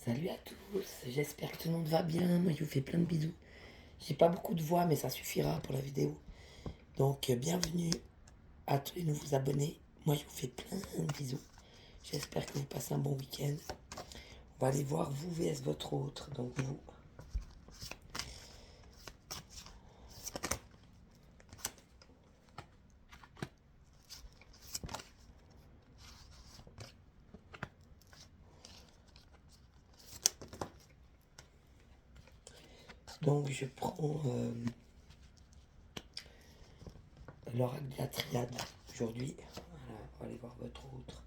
Salut à tous, j'espère que tout le monde va bien. Moi, je vous fais plein de bisous. J'ai pas beaucoup de voix, mais ça suffira pour la vidéo. Donc, bienvenue à tous les nouveaux abonnés. Moi, je vous fais plein de bisous. J'espère que vous passez un bon week-end. On va aller voir vous vs votre autre. Donc, vous. Donc, je prends l'oracle de la triade aujourd'hui. Voilà, on va aller voir votre autre.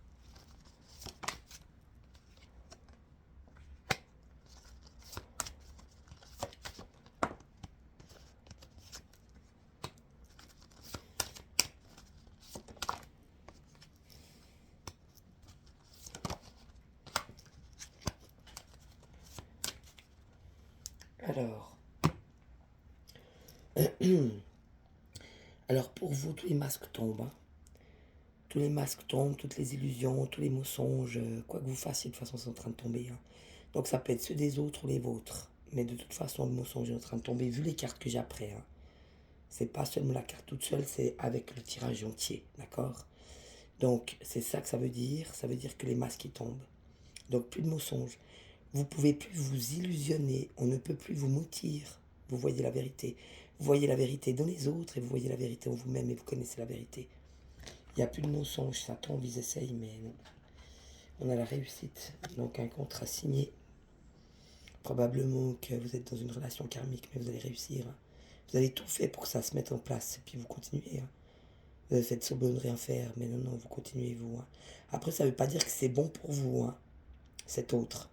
Alors, alors pour vous, tous les masques tombent. Hein. Tous les masques tombent, toutes les illusions, tous les mensonges, quoi que vous fassiez, de toute façon, c'est en train de tomber. Hein. Donc ça peut être ceux des autres ou les vôtres. Mais de toute façon, le mensonge est en train de tomber, vu les cartes que j'ai après. Hein. C'est pas seulement la carte toute seule, c'est avec le tirage entier, d'accord? Donc c'est ça que ça veut dire. Ça veut dire que les masques ils tombent. Donc plus de mensonges. Vous pouvez plus vous illusionner. On ne peut plus vous mentir. Vous voyez la vérité. Vous voyez la vérité dans les autres et vous voyez la vérité en vous-même et vous connaissez la vérité. Il n'y a plus de mensonges, ça tombe, ils essayent, mais non. On a la réussite. Donc un contrat signé. Probablement que vous êtes dans une relation karmique, mais vous allez réussir. Hein. Vous avez tout fait pour que ça se mette en place, et puis vous continuez. Hein. Vous avez fait semblant de rien faire, mais non, non, vous continuez, vous. Hein. Après, ça ne veut pas dire que c'est bon pour vous, hein, cet autre.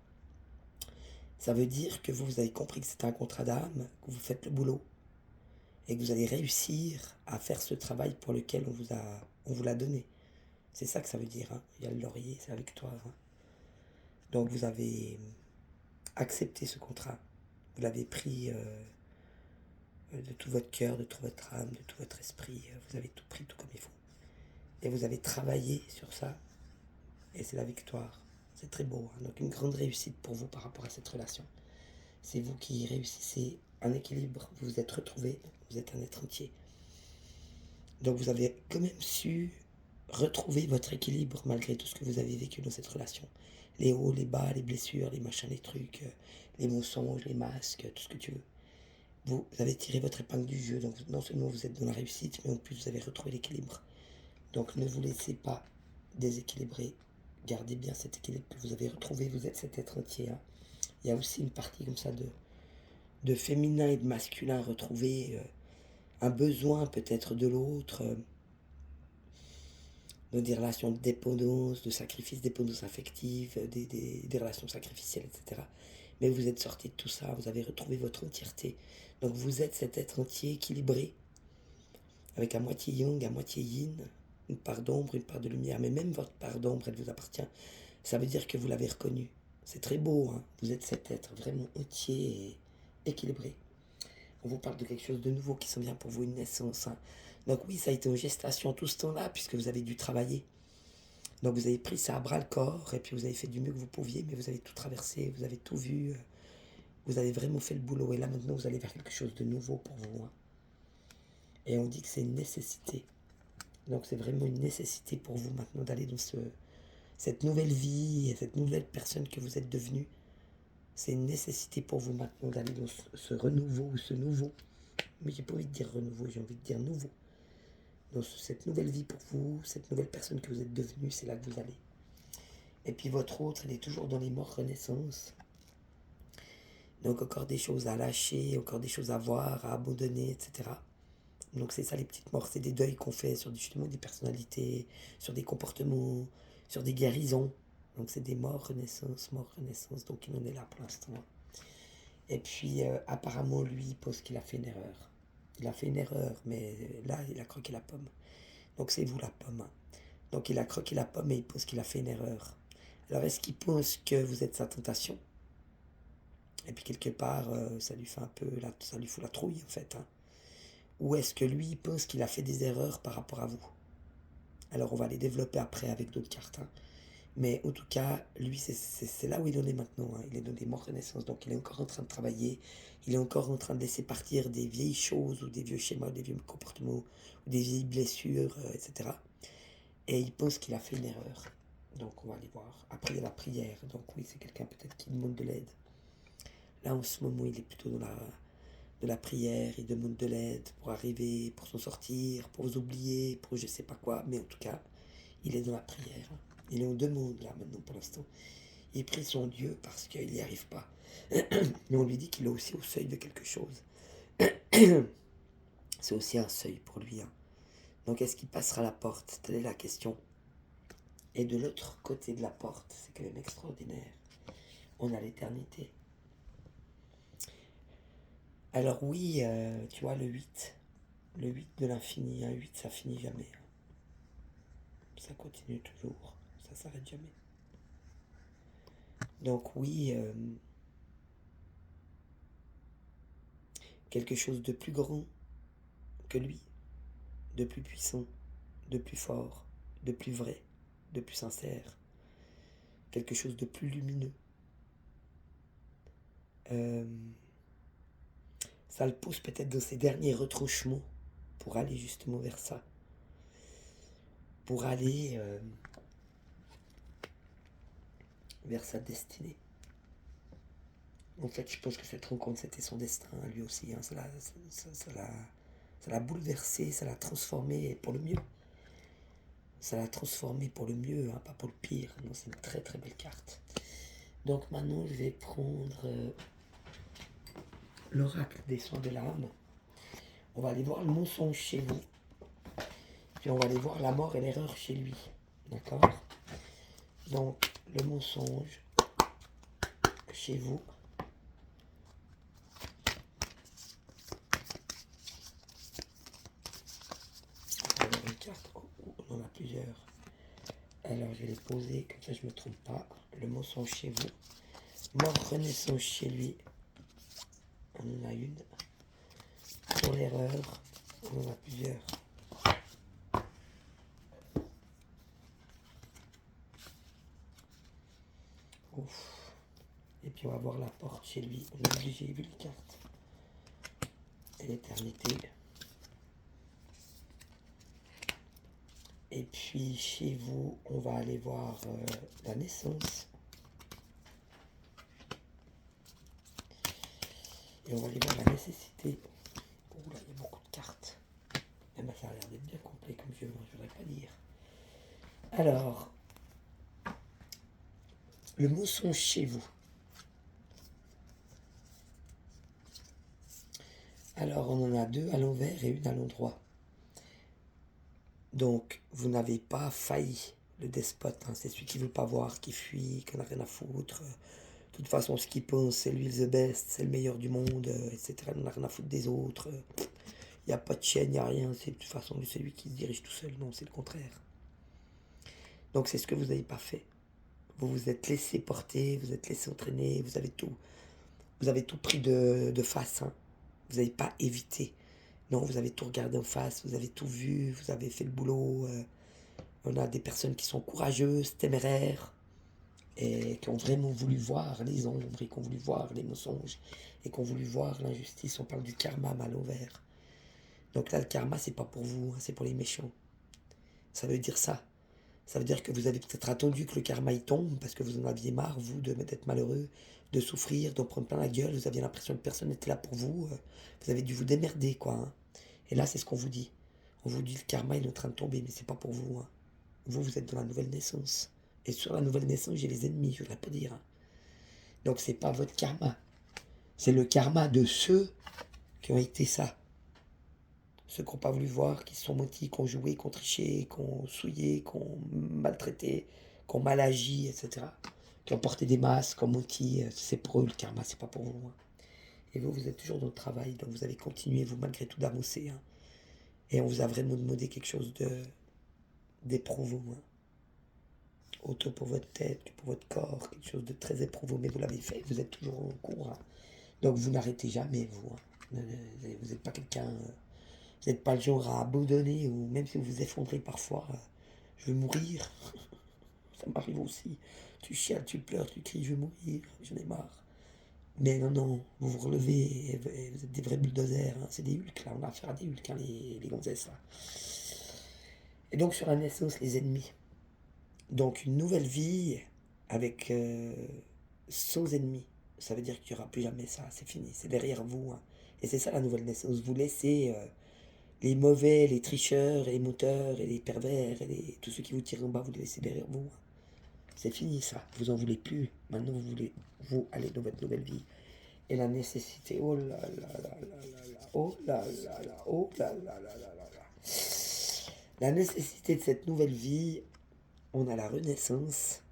Ça veut dire que vous avez compris que c'est un contrat d'âme, que vous faites le boulot, et que vous allez réussir à faire ce travail pour lequel on vous l'a donné. C'est ça que ça veut dire. Hein. Il y a le laurier, c'est la victoire. Hein. Donc vous avez accepté ce contrat. Vous l'avez pris de tout votre cœur, de toute votre âme, de tout votre esprit. Vous avez tout pris tout comme il faut. Et vous avez travaillé sur ça. Et c'est la victoire. C'est très beau. Hein. Donc une grande réussite pour vous par rapport à cette relation. C'est vous qui réussissez un équilibre. Vous vous êtes retrouvés. Vous êtes un être entier. Donc vous avez quand même su retrouver votre équilibre malgré tout ce que vous avez vécu dans cette relation. Les hauts, les bas, les blessures, les machins, les trucs, les mensonges, les masques, tout ce que tu veux. Vous avez tiré votre épingle du jeu, donc non seulement vous êtes dans la réussite, mais en plus vous avez retrouvé l'équilibre. Donc ne vous laissez pas déséquilibrer. Gardez bien cet équilibre que vous avez retrouvé, vous êtes cet être entier. Hein. Il y a aussi une partie comme ça de féminin et de masculin retrouvé, un besoin peut-être de l'autre, dans des relations de dépendance, de sacrifice, dépendance affective, des relations sacrificielles, etc. Mais vous êtes sorti de tout ça, vous avez retrouvé votre entièreté. Donc vous êtes cet être entier équilibré, avec à moitié yang, à moitié yin, une part d'ombre, une part de lumière. Mais même votre part d'ombre, elle vous appartient. Ça veut dire que vous l'avez reconnu. C'est très beau, hein. Vous êtes cet être vraiment entier et équilibré. On vous parle de quelque chose de nouveau qui s'en vient pour vous, une naissance. Hein. Donc oui, ça a été en gestation tout ce temps-là, puisque vous avez dû travailler. Donc vous avez pris ça à bras le corps, et puis vous avez fait du mieux que vous pouviez, mais vous avez tout traversé, vous avez tout vu, vous avez vraiment fait le boulot, et là maintenant vous allez vers quelque chose de nouveau pour vous. Hein. Et on dit que c'est une nécessité. Donc c'est vraiment une nécessité pour vous maintenant d'aller dans cette nouvelle vie, et cette nouvelle personne que vous êtes devenue. C'est une nécessité pour vous maintenant d'aller dans ce renouveau, ou ce nouveau. Mais j'ai pas envie de dire renouveau, j'ai envie de dire nouveau. Dans cette nouvelle vie pour vous, cette nouvelle personne que vous êtes devenue, c'est là que vous allez. Et puis votre autre, elle est toujours dans les morts renaissance. Donc encore des choses à lâcher, encore des choses à voir, à abandonner, etc. Donc c'est ça les petites morts, c'est des deuils qu'on fait sur justement des personnalités, sur des comportements, sur des guérisons. Donc c'est des morts renaissance, donc il en est là pour l'instant. Et puis apparemment lui il pense qu'il a fait une erreur. Il a fait une erreur, mais là il a croqué la pomme. Donc c'est vous la pomme. Hein. Donc il a croqué la pomme et il pense qu'il a fait une erreur. Alors est-ce qu'il pense que vous êtes sa tentation? Et puis quelque part, ça lui fait un peu, ça lui fout la trouille en fait. Hein. Ou est-ce que lui il pense qu'il a fait des erreurs par rapport à vous? Alors on va les développer après avec d'autres cartes. Hein. Mais en tout cas, lui, c'est là où il en est maintenant, hein. Il est dans des morts renaissance, donc il est encore en train de travailler. Il est encore en train de laisser partir des vieilles choses ou des vieux schémas, des vieux comportements, ou des vieilles blessures, etc. Et il pense qu'il a fait une erreur. Donc on va aller voir. Après, il y a la prière. Donc oui, c'est quelqu'un peut-être qui demande de l'aide. Là, en ce moment, il est plutôt dans la prière. Il demande de l'aide pour arriver, pour s'en sortir, pour vous oublier, pour je sais pas quoi. Mais en tout cas, il est dans la prière. Il est en demande là maintenant pour l'instant. Il prie son Dieu parce qu'il n'y arrive pas. Mais on lui dit qu'il est aussi au seuil de quelque chose. C'est aussi un seuil pour lui, hein. Donc est-ce qu'il passera la porte? Telle est la question. Et de l'autre côté de la porte, c'est quand même extraordinaire. On a l'éternité. Alors oui, tu vois, le 8 de l'infini, un 8 ça finit jamais, hein. Ça continue toujours, ça s'arrête jamais. Donc oui, quelque chose de plus grand que lui, de plus puissant, de plus fort, de plus vrai, de plus sincère, quelque chose de plus lumineux. Euh, ça le pousse peut-être dans ses derniers retranchements pour aller justement vers ça, pour aller vers sa destinée. En fait, je pense que cette rencontre, c'était son destin, lui aussi, hein. Ça l'a bouleversé, ça l'a transformé pour le mieux. Ça l'a transformé pour le mieux, hein, pas pour le pire. Non, c'est une très très belle carte. Donc maintenant, je vais prendre l'oracle des soins de l'âme. On va aller voir le mensonge chez vous. Puis on va aller voir la mort et l'erreur chez lui. D'accord? Donc, le mensonge chez vous. On va avoir une carte. Oh, on en a plusieurs. Alors, je vais les poser, comme ça je ne me trompe pas. Le mensonge chez vous. Mort, renaissance chez lui. On en a une. Pour l'erreur, on en a plusieurs. Ouf. Et puis on va voir la porte chez lui. On est obligé, vu les cartes. Et l'éternité. Et puis chez vous, on va aller voir la naissance. Et on va aller voir la nécessité. Ouh là, il y a beaucoup de cartes. Eh ben, ça a l'air d'être bien complet comme jeu, moi, je voudrais pas dire. Alors, le mensonge chez vous. Alors, on en a deux à l'envers et une à l'endroit. Donc, vous n'avez pas failli. Le despote, hein, c'est celui qui ne veut pas voir, qui fuit, qui n'a rien à foutre. De toute façon, ce qu'il pense, c'est lui the best, c'est le meilleur du monde, etc. Il n'a rien à foutre des autres. Il n'y a pas de chaîne, il n'y a rien. C'est de toute façon, c'est lui qui se dirige tout seul. Non, c'est le contraire. Donc, c'est ce que vous n'avez pas fait. Vous vous êtes laissé porter, vous êtes laissé entraîner, vous avez tout pris de face, hein. Vous n'avez pas évité. Non, vous avez tout regardé en face, vous avez tout vu, vous avez fait le boulot. On a des personnes qui sont courageuses, téméraires, et qui ont vraiment voulu voir les ombres, et qui ont voulu voir les mensonges, et qui ont voulu voir l'injustice. On parle du karma mal ouvert. Donc là, le karma, c'est pas pour vous, hein, c'est pour les méchants. Ça veut dire ça. Ça veut dire que vous avez peut-être attendu que le karma y tombe, parce que vous en aviez marre, vous, d'être malheureux, de souffrir, d'en prendre plein la gueule. Vous aviez l'impression que personne n'était là pour vous. Vous avez dû vous démerder, quoi, hein. Et là, c'est ce qu'on vous dit. On vous dit le karma il est en train de tomber, mais c'est pas pour vous, hein. Vous êtes dans la nouvelle naissance. Et sur la nouvelle naissance, j'ai les ennemis, je voudrais pas dire, hein. Donc c'est pas votre karma. C'est le karma de ceux qui ont été ça. Ceux qui n'ont pas voulu voir, qui se sont mentis, qui ont joué, qui ont triché, qui ont souillé, qui ont maltraité, qui ont mal agi, etc. Qui ont porté des masques, qui ont menti. C'est pour eux le karma, c'est pas pour vous, hein. Et vous, vous êtes toujours dans le travail, donc vous avez continué, vous, malgré tout, d'avancer, hein. Et on vous a vraiment demandé quelque chose d'éprouvant, hein. Autant pour votre tête que pour votre corps, quelque chose de très éprouvant, mais vous l'avez fait, vous êtes toujours en cours, hein. Donc vous n'arrêtez jamais, vous, hein. Vous n'êtes pas quelqu'un, vous n'êtes pas le genre à abandonner, ou même si vous vous effondrez parfois, je vais mourir. ça m'arrive aussi. Tu chiales, tu pleures, tu cries, je vais mourir, j'en ai marre. Mais non, non, vous vous relevez, et vous êtes des vrais bulldozers, hein. C'est des Hulk, là, on a affaire à des Hulk, hein, les gonzesses, là. Et donc, sur la naissance, les ennemis. Donc, une nouvelle vie avec sans ennemis. Ça veut dire qu'il n'y aura plus jamais ça, c'est fini, c'est derrière vous, hein. Et c'est ça la nouvelle naissance. Vous laissez les mauvais, les tricheurs, et les mouteurs, et les pervers, et tous ceux qui vous tirent en bas, vous les laissez derrière vous, hein. C'est fini ça, vous en voulez plus. Maintenant, vous voulez, vous, aller dans votre nouvelle vie. Et la nécessité, oh là là là là là là, oh là là là, oh là là là là là là. La nécessité de cette nouvelle vie, on a la renaissance.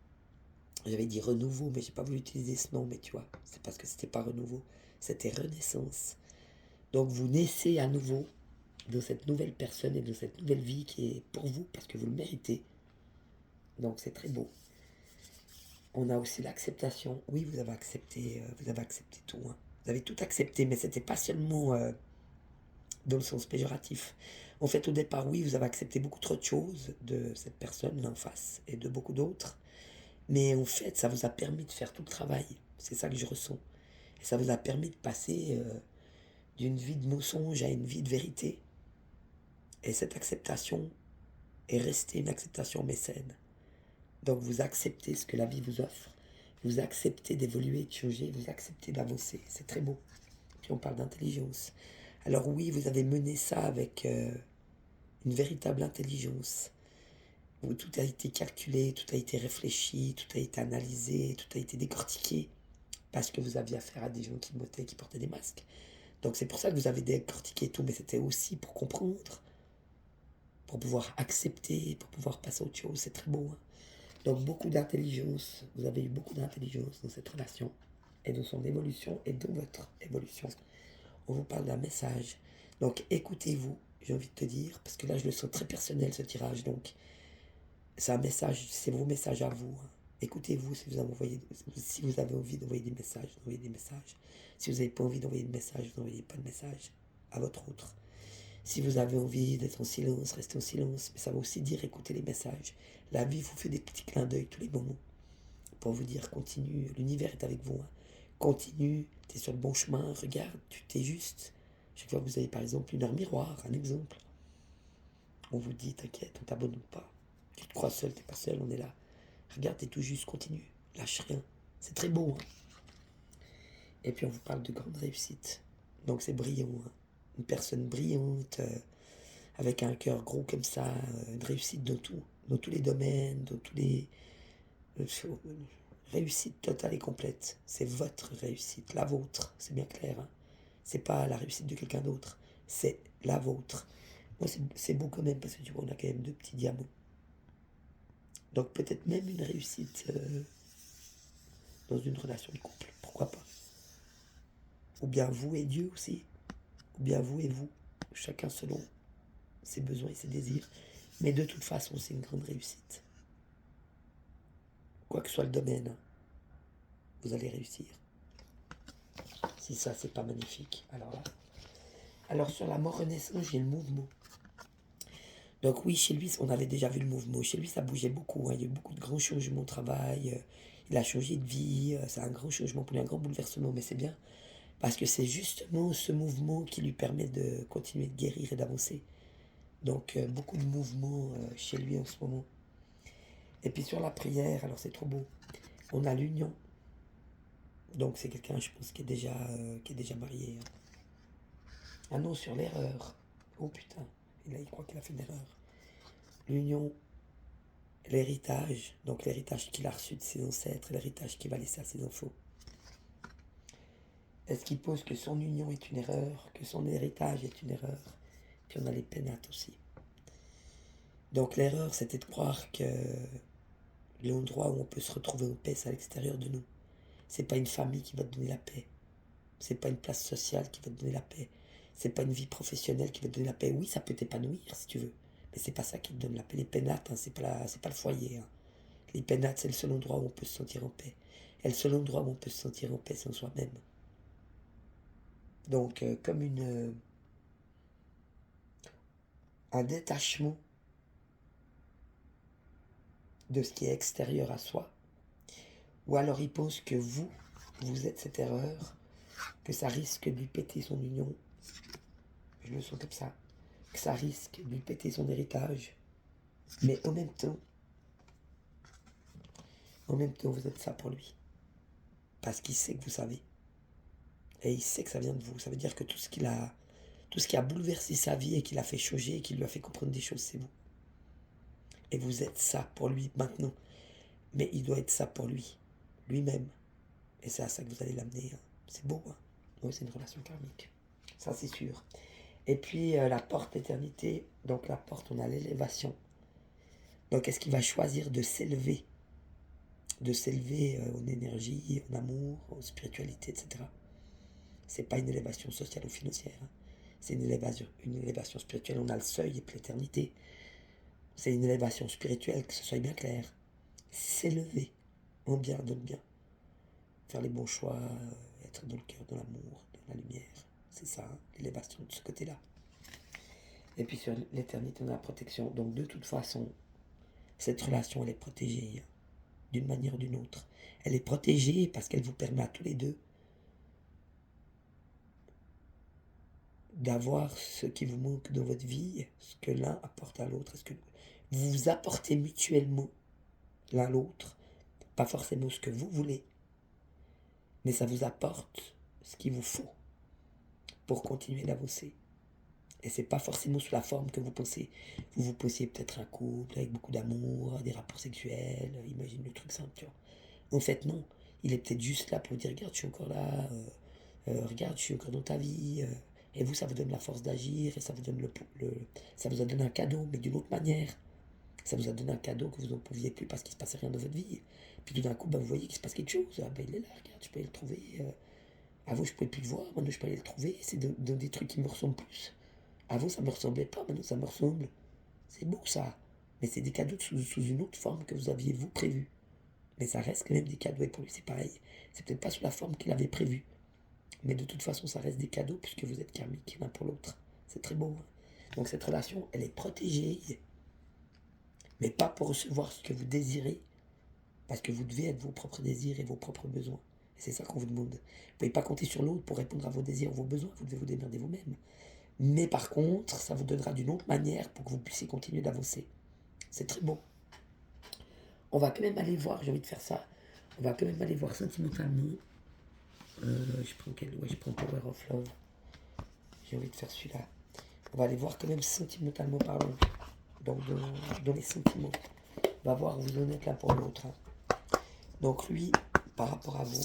J'avais dit renouveau, mais j'ai pas voulu utiliser ce nom, mais tu vois, c'est parce que c'était pas renouveau, c'était renaissance. Donc vous naissez à nouveau de cette nouvelle personne et de cette nouvelle vie qui est pour vous, parce que vous le méritez. Donc c'est très beau. On a aussi l'acceptation. Oui, vous avez accepté tout, hein. Vous avez tout accepté, mais c'était pas seulement dans le sens péjoratif. En fait, au départ, oui, vous avez accepté beaucoup trop de choses de cette personne là en face et de beaucoup d'autres. Mais en fait, ça vous a permis de faire tout le travail. C'est ça que je ressens. Et ça vous a permis de passer d'une vie de mensonge à une vie de vérité. Et cette acceptation est restée une acceptation mécène. Donc vous acceptez ce que la vie vous offre. Vous acceptez d'évoluer, de changer, vous acceptez d'avancer. C'est très beau. Puis on parle d'intelligence. Alors oui, vous avez mené ça avec une véritable intelligence, où tout a été calculé, tout a été réfléchi, tout a été analysé, tout a été décortiqué, parce que vous aviez affaire à des gens qui bottaient, qui portaient des masques. Donc c'est pour ça que vous avez décortiqué tout, mais c'était aussi pour comprendre, pour pouvoir accepter, pour pouvoir passer à autre chose. C'est très beau, hein. Donc beaucoup d'intelligence, vous avez eu beaucoup d'intelligence dans cette relation, et dans son évolution, et dans votre évolution. On vous parle d'un message. Donc écoutez-vous, j'ai envie de te dire, parce que là je le sens très personnel ce tirage, donc c'est un message, c'est vos messages à vous, hein. Écoutez-vous si vous avez envie d'envoyer des messages, envoyez des messages. Si vous n'avez pas envie d'envoyer de message, vous n'envoyez pas de message à votre autre. Si vous avez envie d'être en silence, restez en silence. Mais ça veut aussi dire écoutez les messages. La vie vous fait des petits clins d'œil tous les moments pour vous dire continue, l'univers est avec vous, hein. Continue, tu es sur le bon chemin, regarde, tu t'es juste. Chaque fois que vous avez par exemple une heure miroir, un exemple, on vous dit t'inquiète, on t'abandonne pas. Tu te crois seul, t'es pas seul, on est là. Regarde, t'es tout juste, continue, lâche rien. C'est très beau, hein. Et puis on vous parle de grande réussite. Donc c'est brillant, hein. Une personne brillante, avec un cœur gros comme ça, une réussite dans tout, dans tous les domaines, dans tous les... réussite totale et complète. C'est votre réussite, la vôtre, c'est bien clair, hein. C'est pas la réussite de quelqu'un d'autre, c'est la vôtre. Moi, c'est beau quand même, parce que tu vois, on a quand même deux petits diamants. Donc peut-être même une réussite dans une relation de couple, pourquoi pas. Ou bien vous et Dieu aussi, ou bien vous et vous, chacun selon ses besoins et ses désirs. Mais de toute façon, c'est une grande réussite. Quoi que soit le domaine, hein, vous allez réussir. Si ça, c'est pas magnifique, alors là. Alors sur la mort renaissance, j'ai le mouvement. Donc oui, chez lui, on avait déjà vu le mouvement. Chez lui, ça bougeait beaucoup, hein. Il y a eu beaucoup de grands changements au travail. Il a changé de vie. C'est un grand changement pour lui, un grand bouleversement. Mais c'est bien, parce que c'est justement ce mouvement qui lui permet de continuer de guérir et d'avancer. Donc beaucoup de mouvements chez lui en ce moment. Et puis sur la prière, alors c'est trop beau. On a l'union. Donc c'est quelqu'un, je pense, qui est déjà marié, hein. Ah non, sur l'erreur. Oh putain, il croit qu'il a fait une erreur. L'union, l'héritage, donc l'héritage qu'il a reçu de ses ancêtres, l'héritage qu'il va laisser à ses enfants. Est-ce qu'il pose que son union est une erreur, que son héritage est une erreur? Puis on a les pénates aussi. Donc l'erreur, c'était de croire que l'endroit où on peut se retrouver en paix, c'est à l'extérieur de nous. C'est pas une famille qui va te donner la paix. C'est pas une place sociale qui va te donner la paix. C'est pas une vie professionnelle qui va te donner la paix. Oui, ça peut t'épanouir si tu veux, mais c'est pas ça qui te donne la paix. Les pénates, hein, c'est pas le foyer, hein. Les pénates, c'est le seul endroit où on peut se sentir en paix. Et le seul endroit où on peut se sentir en paix, c'est en soi-même. Donc, comme un détachement de ce qui est extérieur à soi, ou alors il pense que vous êtes cette erreur, que ça risque de lui péter son union, je le sens comme ça, que ça risque de lui péter son héritage, mais en même temps, vous êtes ça pour lui, parce qu'il sait que vous savez, et il sait que ça vient de vous. Ça veut dire que tout ce qui a bouleversé sa vie et qui l'a fait changer et qui lui a fait comprendre des choses, c'est vous. Et vous êtes ça pour lui maintenant, mais il doit être ça pour lui, lui-même. Et c'est à ça que vous allez l'amener. Hein. C'est beau, hein. Oui, c'est une relation karmique. Ça, c'est sûr. Et puis, la porte éternité. Donc, la porte, on a l'élévation. Donc, est-ce qu'il va choisir de s'élever en énergie, en amour, en spiritualité, etc. C'est pas une élévation sociale ou financière. Hein. C'est une élévation spirituelle. On a le seuil et puis l'éternité. C'est une élévation spirituelle, que ce soit bien clair. S'élever en bien, dans le bien. Faire les bons choix, être dans le cœur, dans l'amour, dans la lumière. C'est ça, hein, l'élévation de ce côté-là. Et puis sur l'éternité, on a la protection. Donc de toute façon, cette relation, elle est protégée, hein, d'une manière ou d'une autre. Elle est protégée parce qu'elle vous permet à tous les deux d'avoir ce qui vous manque dans votre vie, ce que l'un apporte à l'autre. Est-ce que vous vous apportez mutuellement l'un l'autre, pas forcément ce que vous voulez, mais ça vous apporte ce qu'il vous faut pour continuer d'avancer. Et c'est pas forcément sous la forme que vous pensez. Vous pensiez peut-être un couple avec beaucoup d'amour, des rapports sexuels, imagine le truc simple, tu vois. En fait, non. Il est peut-être juste là pour vous dire, regarde, je suis encore là, regarde, je suis encore dans ta vie. Et vous, ça vous donne la force d'agir, et ça vous donne ça vous a donné un cadeau, mais d'une autre manière. Ça vous a donné un cadeau que vous n'en pouviez plus parce qu'il ne se passait rien dans votre vie. Puis tout d'un coup, vous voyez qu'il se passe quelque chose. Ah, il est là, regarde, je peux aller le trouver. Avant, je ne pouvais plus le voir, maintenant je peux aller le trouver. C'est dans des trucs qui me ressemblent plus. Avant, ça ne me ressemblait pas, maintenant ça me ressemble. C'est beau ça. Mais c'est des cadeaux sous une autre forme que vous aviez vous prévu. Mais ça reste quand même des cadeaux et pour lui c'est pareil. C'est peut-être pas sous la forme qu'il avait prévu. Mais de toute façon, ça reste des cadeaux puisque vous êtes karmiques l'un pour l'autre. C'est très beau. Hein. Donc cette relation, elle est protégée. Mais pas pour recevoir ce que vous désirez. Parce que vous devez être vos propres désirs et vos propres besoins. Et c'est ça qu'on vous demande. Vous ne pouvez pas compter sur l'autre pour répondre à vos désirs, vos besoins. Vous devez vous démerder vous-même. Mais par contre, ça vous donnera d'une autre manière pour que vous puissiez continuer d'avancer. C'est très beau. On va quand même aller voir, j'ai envie de faire ça. On va quand même aller voir sentimentalement. Je prends quel? Ouais, je prends Power of Love. J'ai envie de faire celui-là. On va aller voir quand même sentimentalement parlant. Donc dans les sentiments. On va voir où vous en êtes l'un pour l'autre. Hein. Donc lui, par rapport à vous,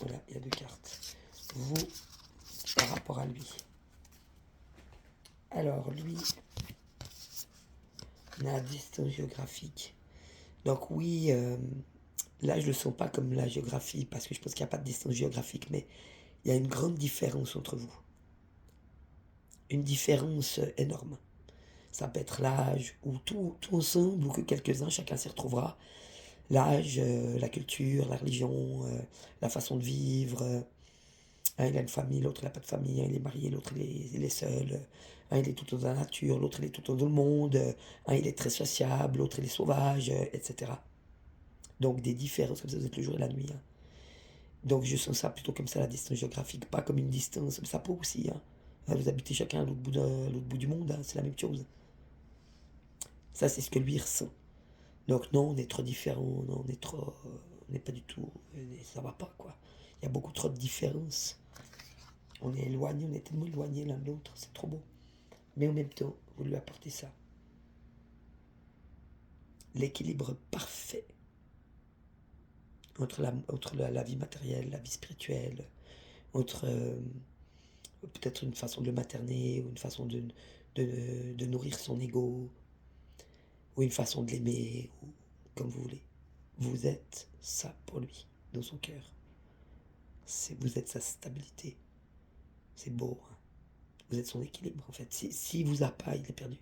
voilà, il y a 2 cartes. Vous, par rapport à lui. Alors lui, on a la distance géographique. Donc oui, là je le sens pas comme la géographie, parce que je pense qu'il n'y a pas de distance géographique, mais il y a une grande différence entre vous. Une différence énorme. Ça peut être l'âge, ou tout ensemble, ou que quelques-uns, chacun s'y retrouvera. L'âge, la culture, la religion, la façon de vivre. Un, il a une famille, l'autre, il n'a pas de famille. Un, il est marié, l'autre, il est seul. Un, il est tout dans la nature, l'autre, il est tout dans le monde. Un, il est très sociable, l'autre, il est sauvage, etc. Donc, des différences comme ça, vous êtes le jour et la nuit. Hein. Donc, je sens ça plutôt comme ça, la distance géographique, pas comme une distance. Mais ça peut aussi. Hein. Vous habitez chacun à l'autre bout du monde, hein, c'est la même chose. Ça, c'est ce que lui ressent. Donc, non, on est trop différents, non, on n'est pas du tout. Ça va pas, quoi. Il y a beaucoup trop de différences. On est éloignés, on est tellement éloignés l'un de l'autre, c'est trop beau. Mais en même temps, vous lui apportez ça. L'équilibre parfait entre la vie matérielle, la vie spirituelle, entre peut-être une façon de le materner, ou une façon de nourrir son ego, ou une façon de l'aimer, ou comme vous voulez. Vous êtes ça pour lui, dans son cœur. Vous êtes sa stabilité. C'est beau. Hein. Vous êtes son équilibre, en fait. Si vous a pas, il est perdu.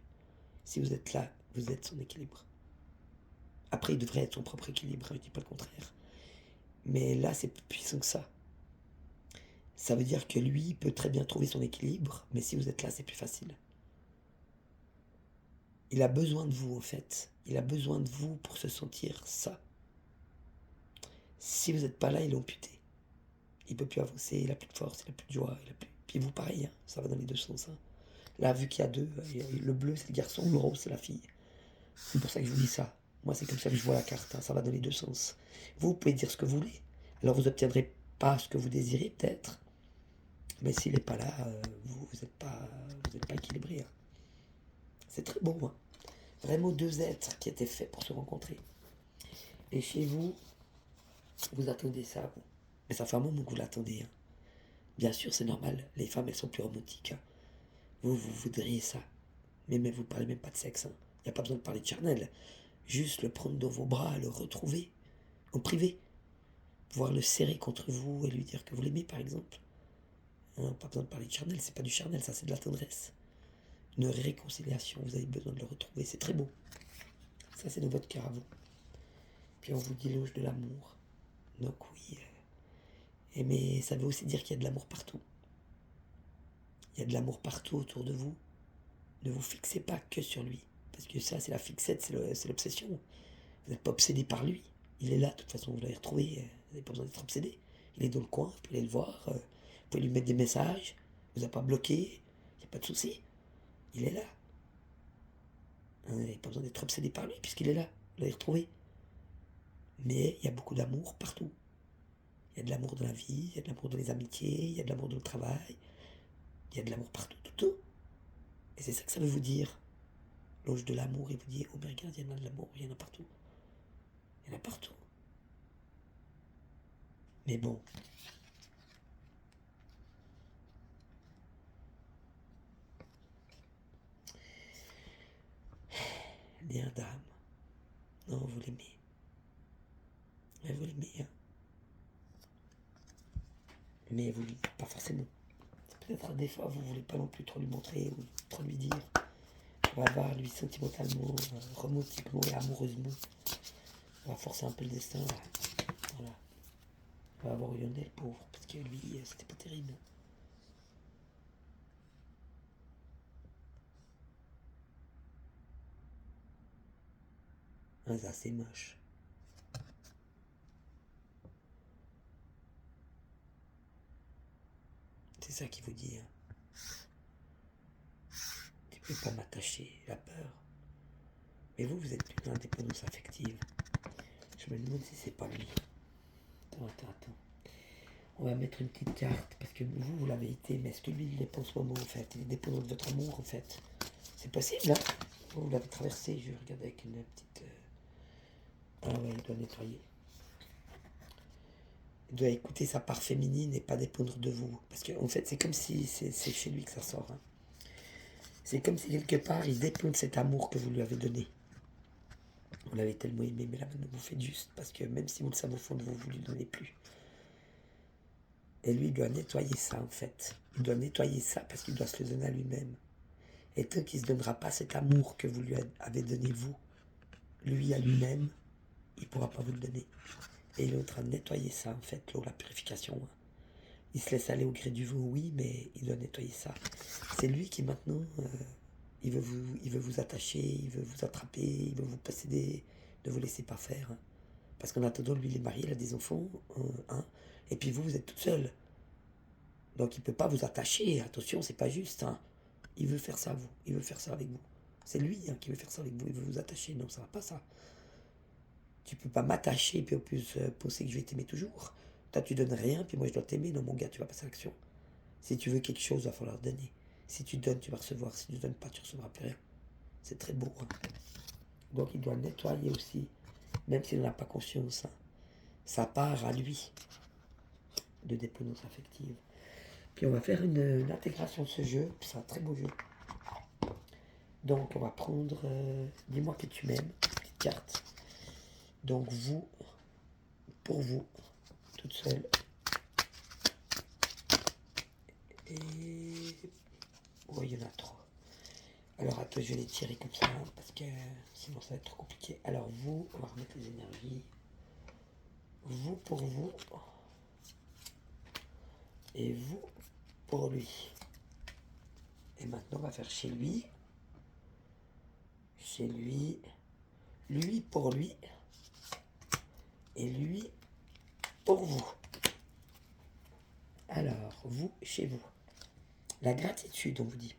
Si vous êtes là, vous êtes son équilibre. Après, il devrait être son propre équilibre, je ne dis pas le contraire. Mais là, c'est plus puissant que ça. Ça veut dire que lui peut très bien trouver son équilibre, mais si vous êtes là, c'est plus facile. Il a besoin de vous, en fait. Il a besoin de vous pour se sentir ça. Si vous n'êtes pas là, il est amputé. Il peut plus avancer, il a plus de force, il a plus de joie, il a plus... Puis vous, pareil, hein, ça va dans les deux sens. Hein. Là, vu qu'il y a deux, le bleu, c'est le garçon, le rose, c'est la fille. C'est pour ça que je vous dis ça. Moi, c'est comme ça que je vois la carte, hein, ça va dans les deux sens. Vous pouvez dire ce que vous voulez. Alors, vous n'obtiendrez pas ce que vous désirez, peut-être. Mais s'il n'est pas là, vous n'êtes pas équilibré. Hein. C'est très beau. Hein. Vraiment deux êtres qui étaient faits pour se rencontrer. Et chez vous, vous attendez ça. Vous. Mais ça fait un moment que vous l'attendez. Hein. Bien sûr, c'est normal. Les femmes, elles sont plus romantiques. Hein. Vous voudriez ça. Mais vous ne parlez même pas de sexe. Il n'y a pas besoin de parler de charnel. Juste le prendre dans vos bras, le retrouver. En privé. Pouvoir le serrer contre vous et lui dire que vous l'aimez, par exemple. Hein, pas besoin de parler de charnel. C'est pas du charnel, ça, c'est de la tendresse. Une réconciliation. Vous avez besoin de le retrouver. C'est très beau. Ça, c'est dans votre cœur à vous. Puis on vous dit l'éloge de l'amour. Donc oui. Mais ça veut aussi dire qu'il y a de l'amour partout. Il y a de l'amour partout autour de vous. Ne vous fixez pas que sur lui. Parce que ça, c'est la fixette, c'est l'obsession. Vous n'êtes pas obsédé par lui. Il est là, de toute façon, vous l'avez retrouvé. Vous n'avez pas besoin d'être obsédé. Il est dans le coin, vous pouvez aller le voir. Vous pouvez lui mettre des messages. Il ne vous a pas bloqué. Il n'y a pas de souci. Il est là. Vous n'avez pas besoin d'être obsédé par lui, puisqu'il est là. Vous l'avez retrouvé. Mais il y a beaucoup d'amour partout. Il y a de l'amour dans la vie, il y a de l'amour dans les amitiés, il y a de l'amour dans le travail. Il y a de l'amour partout, tout. Et c'est ça que ça veut vous dire. L'ange de l'amour, il vous dit, oh mais regarde, il y en a de l'amour, il y en a partout. Il y en a partout. Mais bon. Bien dame. Non, vous l'aimez. Mais vous l'aimez, hein. Mais vous, pas forcément. Peut-être des fois, vous voulez pas non plus trop lui montrer ou trop lui dire. On va voir lui sentimentalement, romantiquement et amoureusement. On va forcer un peu le destin. Voilà. On va avoir Lionel, le pauvre, parce que lui, c'était pas terrible. Ça, c'est moche. C'est ça qu'il vous dit. Hein. Tu peux pas m'attacher, la peur. Mais vous êtes plus dans l'indépendance affective. Je me demande si c'est pas lui. Attends. On va mettre une petite carte, parce que vous l'avez été, mais est-ce que lui, il l'est pas en ce moment, en fait? Il est dépendant de votre amour, en fait. C'est possible, hein? Vous l'avez traversé, je regarde avec une petite... Ah ouais, il doit nettoyer. Il doit écouter sa part féminine et pas dépendre de vous. Parce qu'en fait, c'est comme si c'est chez lui que ça sort. Hein. C'est comme si quelque part, il dépend de cet amour que vous lui avez donné. Vous l'avez tellement aimé, mais là, maintenant, vous faites juste. Parce que même si vous le savez au fond de vous, vous ne lui donnez plus. Et lui, il doit nettoyer ça, en fait. Il doit nettoyer ça parce qu'il doit se le donner à lui-même. Et tant qu'il ne se donnera pas cet amour que vous lui avez donné, vous, lui à lui-même, il ne pourra pas vous le donner. Et il est en train de nettoyer ça, en fait, l'eau, la purification. Hein. Il se laisse aller au gré du vent, oui, mais il doit nettoyer ça. C'est lui qui, maintenant, il veut vous attacher, il veut vous attraper, il veut vous posséder, ne vous laissez pas faire. Hein. Parce qu'en attendant, lui, il est marié, il a des enfants, hein, et puis vous êtes toute seule. Donc il ne peut pas vous attacher, attention, c'est pas juste. Hein. Il veut faire ça, vous. Il veut faire ça avec vous. C'est lui hein, qui veut faire ça avec vous. Il veut vous attacher. Non, ça va pas, ça. Tu peux pas m'attacher, puis en plus penser que je vais t'aimer toujours. Toi, tu donnes rien, puis moi, je dois t'aimer. Non, mon gars, tu vas passer à l'action. Si tu veux quelque chose, il va falloir donner. Si tu donnes, tu vas recevoir. Si tu ne donnes pas, tu ne recevras plus rien. C'est très beau. Hein. Donc, il doit nettoyer aussi, même s'il n'en a pas conscience. Hein. Ça part à lui de dépendance affective. Puis on va faire une intégration de ce jeu. C'est un très beau jeu. Donc on va prendre dis-moi que tu m'aimes, petite carte. Donc vous, pour vous, toute seule. Et oh, il y en a trop. Alors attends, je vais les tirer comme ça, hein, parce que sinon ça va être trop compliqué. Alors vous, on va remettre les énergies. Vous pour vous. Et vous pour lui. Et maintenant on va faire chez lui. chez lui pour lui, et lui pour vous. Alors, vous, chez vous. La gratitude, on vous dit.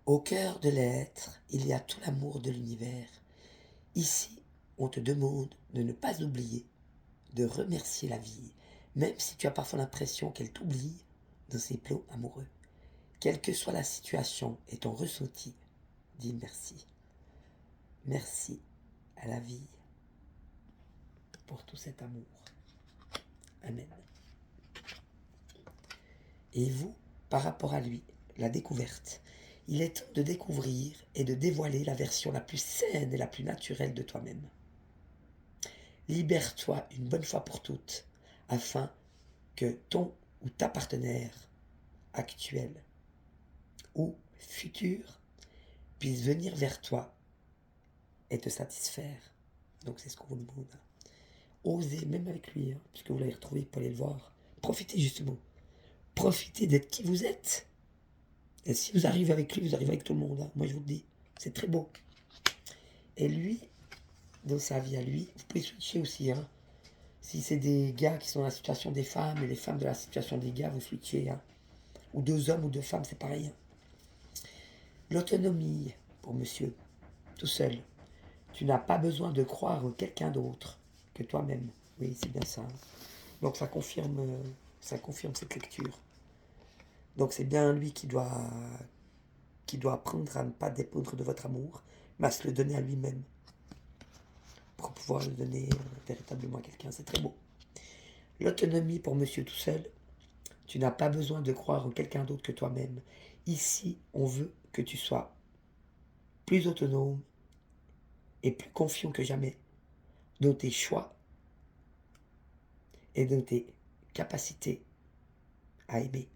Au cœur de l'être, il y a tout l'amour de l'univers. Ici, on te demande de ne pas oublier de remercier la vie, même si tu as parfois l'impression qu'elle t'oublie dans ses plots amoureux. Quelle que soit la situation et ton ressenti, dis merci. Merci à la vie pour tout cet amour. Amen. Et vous, par rapport à lui, la découverte. Il est temps de découvrir et de dévoiler la version la plus saine et la plus naturelle de toi-même. Libère-toi une bonne fois pour toutes, afin que ton ou ta partenaire actuel ou futur puisse venir vers toi et te satisfaire. Donc c'est ce qu'on vous demande. Osez, même avec lui, puisque vous l'avez retrouvé pour aller le voir. Profitez justement. Profitez d'être qui vous êtes. Et si vous arrivez avec lui, vous arrivez avec tout le monde. Moi je vous le dis, c'est très beau. Et lui, dans sa vie à lui, vous pouvez switcher aussi. Si c'est des gars qui sont dans la situation des femmes et les femmes de la situation des gars, vous switchez. Ou deux hommes ou deux femmes, c'est pareil. L'autonomie pour monsieur, tout seul. Tu n'as pas besoin de croire en quelqu'un d'autre que toi-même. Oui, c'est bien ça. Donc ça confirme cette lecture. Donc c'est bien lui qui doit apprendre à ne pas dépendre de votre amour, mais à se le donner à lui-même. Pour pouvoir le donner véritablement à quelqu'un. C'est très beau. L'autonomie pour monsieur tout seul. Tu n'as pas besoin de croire en quelqu'un d'autre que toi-même. Ici, on veut que tu sois plus autonome et plus confiant que jamais dans tes choix et dans tes capacités à aimer.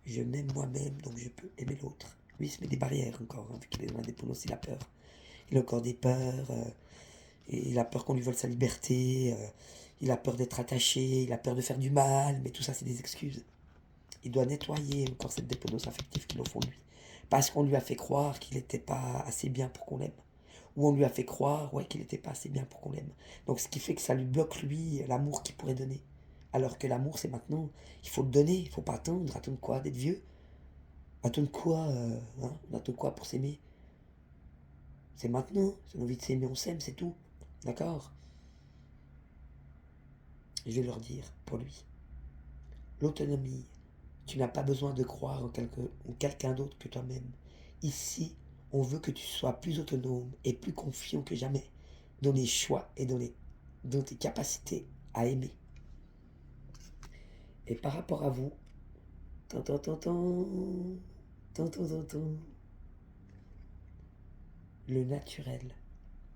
Je m'aime moi-même, donc je peux aimer l'autre. Lui, il se met des barrières encore, vu qu'il est dans l'indépendance, il a peur. Il a encore des peurs, et il a peur qu'on lui vole sa liberté, il a peur d'être attaché, il a peur de faire du mal, mais tout ça, c'est des excuses. Il doit nettoyer encore cette dépendance affective qu'il a au fond de lui. Parce qu'on lui a fait croire qu'il n'était pas assez bien pour qu'on l'aime. Ou on lui a fait croire qu'il n'était pas assez bien pour qu'on l'aime. Donc ce qui fait que ça lui bloque, lui, l'amour qu'il pourrait donner. Alors que l'amour, c'est maintenant. Il faut le donner, il ne faut pas attendre. Attendre quoi? D'être vieux? Attendre quoi Attendre quoi pour s'aimer? C'est maintenant. Si on a envie de s'aimer, on s'aime, c'est tout. D'accord? Je vais leur dire, pour lui. L'autonomie. Tu n'as pas besoin de croire en quelqu'un d'autre que toi-même. Ici, on veut que tu sois plus autonome et plus confiant que jamais dans les choix et dans tes capacités à aimer. Et par rapport à vous, le naturel.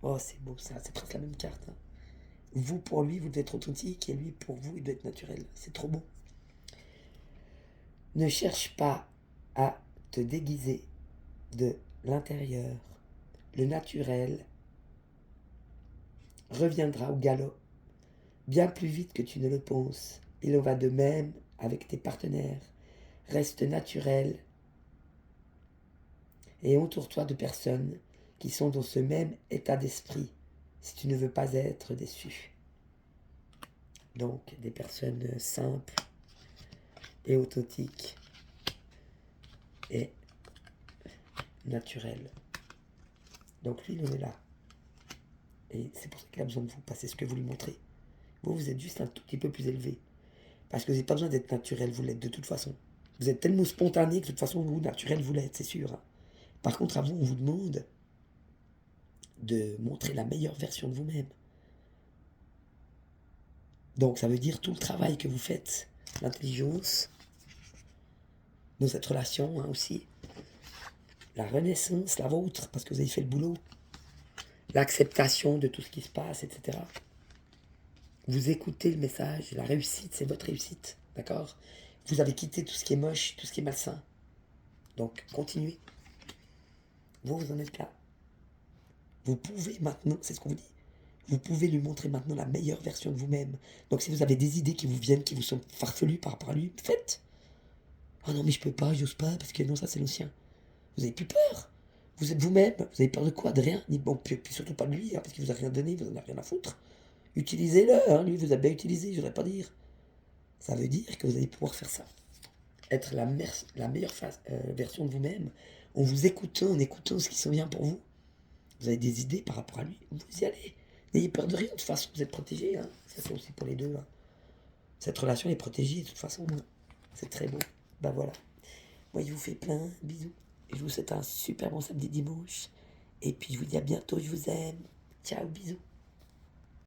Oh, c'est beau ça, c'est presque la même carte. Vous, pour lui, vous devez être authentique et lui, pour vous, il doit être naturel. C'est trop beau. Ne cherche pas à te déguiser de l'intérieur. Le naturel reviendra au galop bien plus vite que tu ne le penses. Il en va de même avec tes partenaires. Reste naturel et entoure-toi de personnes qui sont dans ce même état d'esprit si tu ne veux pas être déçu. Donc des personnes simples et authentiques et naturelles. Donc lui, il en est là. Et c'est pour ça qu'il a besoin de vous, parce que c'est ce que vous lui montrez. Vous êtes juste un tout petit peu plus élevé. Parce que vous n'avez pas besoin d'être naturel, vous l'êtes de toute façon. Vous êtes tellement spontané que de toute façon, vous, naturel, vous l'êtes, c'est sûr. Par contre, à vous, on vous demande de montrer la meilleure version de vous-même. Donc, ça veut dire tout le travail que vous faites, l'intelligence, dans cette relation aussi, la renaissance, la vôtre, parce que vous avez fait le boulot, l'acceptation de tout ce qui se passe, etc. Vous écoutez le message, la réussite, c'est votre réussite, d'accord? Vous avez quitté tout ce qui est moche, tout ce qui est malsain. Donc, continuez. Vous en êtes là. Vous pouvez maintenant, c'est ce qu'on vous dit, vous pouvez lui montrer maintenant la meilleure version de vous-même. Donc si vous avez des idées qui vous viennent, qui vous sont farfelues par rapport à lui, faites. Oh non mais je peux pas, j'ose pas, parce que non, ça c'est l'ancien. Vous avez plus peur. Vous êtes vous-même. Vous avez peur de quoi? De rien. Ni, bon, puis surtout pas de lui, hein, parce qu'il vous a rien donné, vous en avez rien à foutre. Utilisez-le, hein, lui vous a bien utilisé, je voudrais pas dire. Ça veut dire que vous allez pouvoir faire ça. Être la meilleure version de vous-même, en vous écoutant, en écoutant ce qui sont bien pour vous. Vous avez des idées par rapport à lui, vous y allez. N'ayez peur de rien, de toute façon, vous êtes protégés. Hein. Ça, c'est aussi pour les deux. Hein. Cette relation est protégée, de toute façon. Hein. C'est très beau. Bah voilà. Moi, je vous fais plein de bisous. Et je vous souhaite un super bon samedi dimanche. Et puis, je vous dis à bientôt, je vous aime. Ciao, bisous.